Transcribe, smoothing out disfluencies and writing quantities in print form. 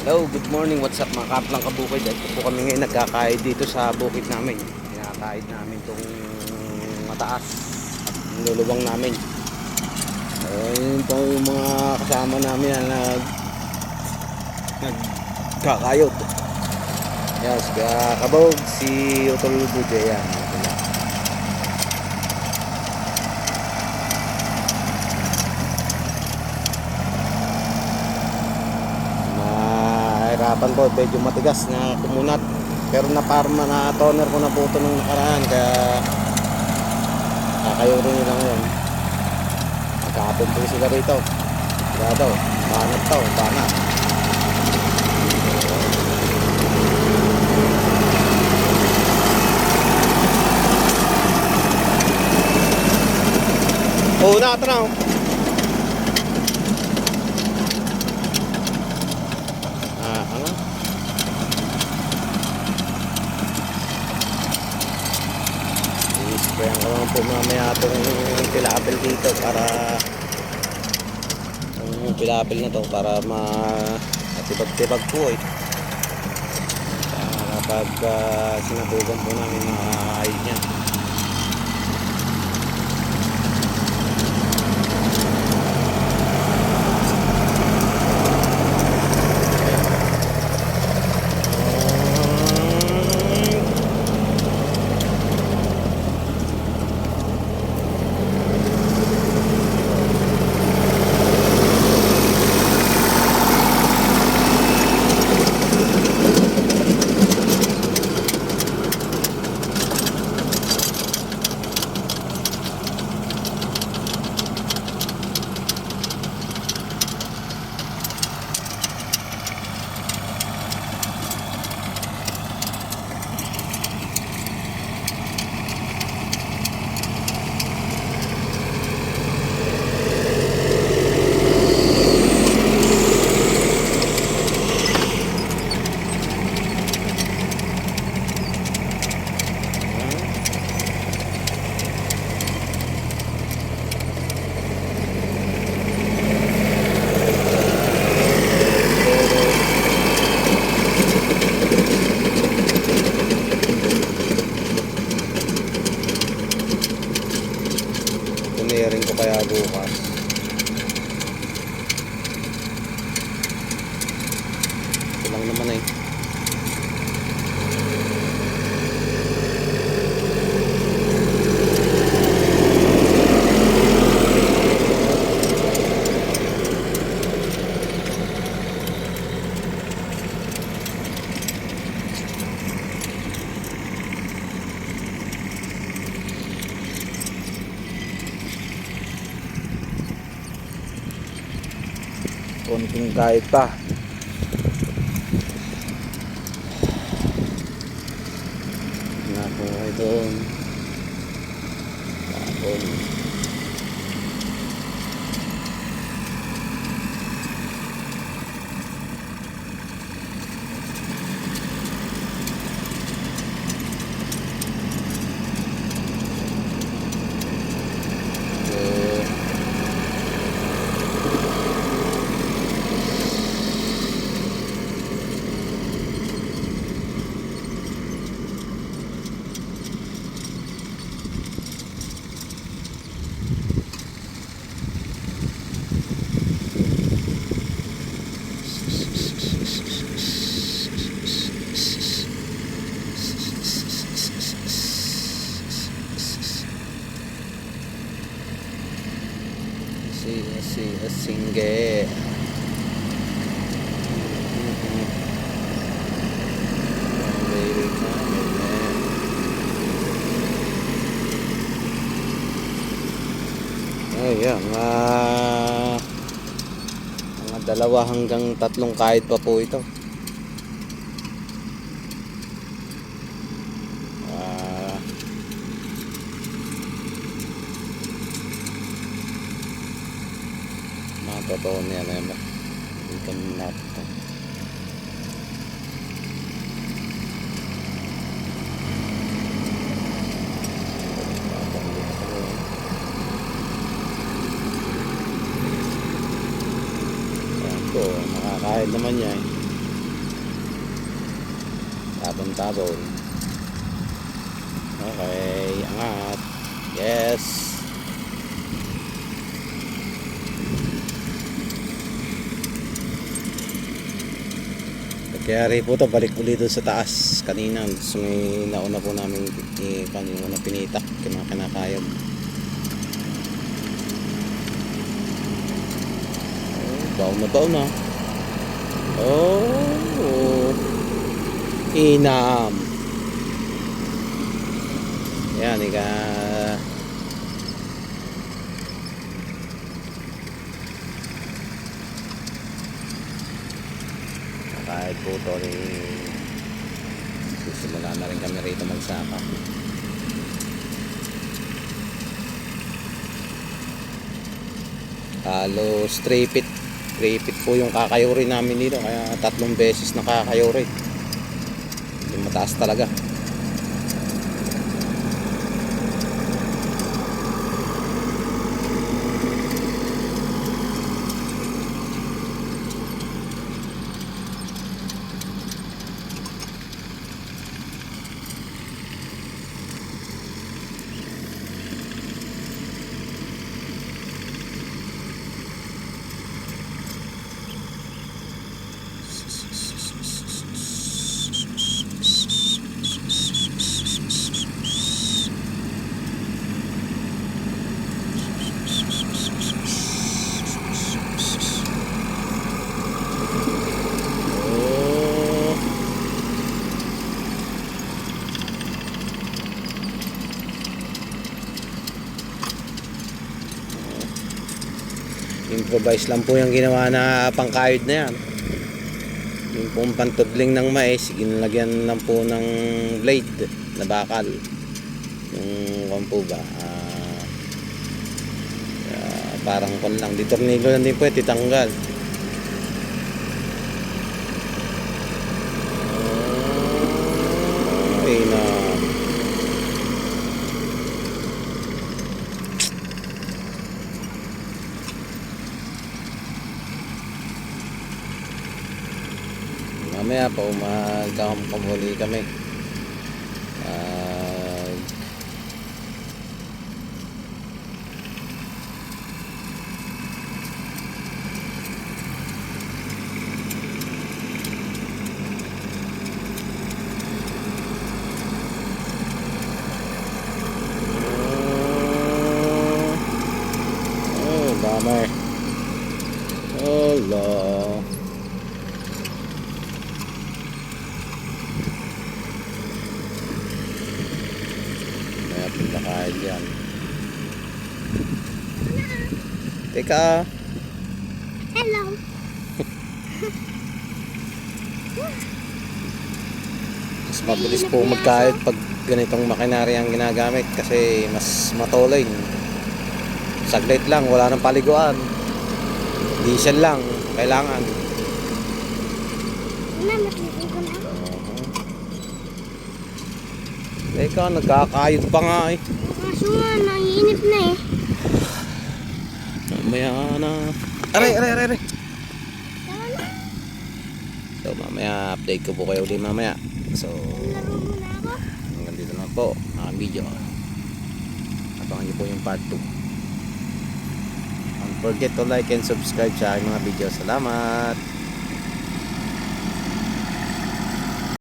Hello, good morning. What's up mga kaplang kabukid? Ito po kami ngayon nagkakaid dito sa bukid namin. Kinakaid namin itong mataas at niluluwang namin. Ayun po yung mga kasama namin na nagkakayod. Yes, kabog si Utol Budya yan. Hirapan ko, medyo matigas na kumunat, pero naparma na toner ko na po ito nung nakaraan, kaya kakayo rin nila ngayon. Magkakapon po sila rito, kaya daw banat to, banat. Oo, nakatanaw. Ano? I-sprayan ko lang po mamaya itong pilapil dito para yung pilapil na to para matibag-tibag po kapag sinabugan po namin makakain niya. Tumiring ko kaya bukas. Ito lang naman konting kahit pa. Nakuha doon. Tapon. Singge. Ayan, mga 2 hanggang 3 kahit pa po ito. Totoo niya na yun. Dito natin. Ito, nakakain naman niya tabon-tabon. Okay, angat. Yes. Kaya rin po to, balik ulit doon sa taas kanina. So may nauna po namin kanina pinitak kinakayod. Baon na. Oh, inam. Yan, ika. Kahit po ito sisimula na rin kami rito magsaka. Halos 3 feet po yung kakayuri namin dito, kaya 3 beses na kakayuri. Yung mataas talaga. Improvise lang po yung ginawa na pangkayod na yan. Yung pong pantudling ng mais, ginalagyan lang po ng blade na bakal. Yung kung po ba, parang kon lang, di tornilyo lang din po, titanggal. Ay na. Mamaya pa magkakamuli kami. Bummer. Allah. Punta kayo dyan. Teka. Hello. Mas mabilis po magkayod pag ganitong makinarya ang ginagamit kasi mas matuloy. Saglit lang, wala nang paliguan. Diesel lang kailangan. Matindi ko na. Teka, nagkakayod pa nga eh. Kaso nga, nanginip na eh. Mamaya na. Aray. Tama na. So mamaya update ko po kayo ulit mamaya. So Laro mo na ako. hanggang dito na po ang video. Abangan niyo po yung part 2. Don't forget to like and subscribe sa aking mga video. Salamat.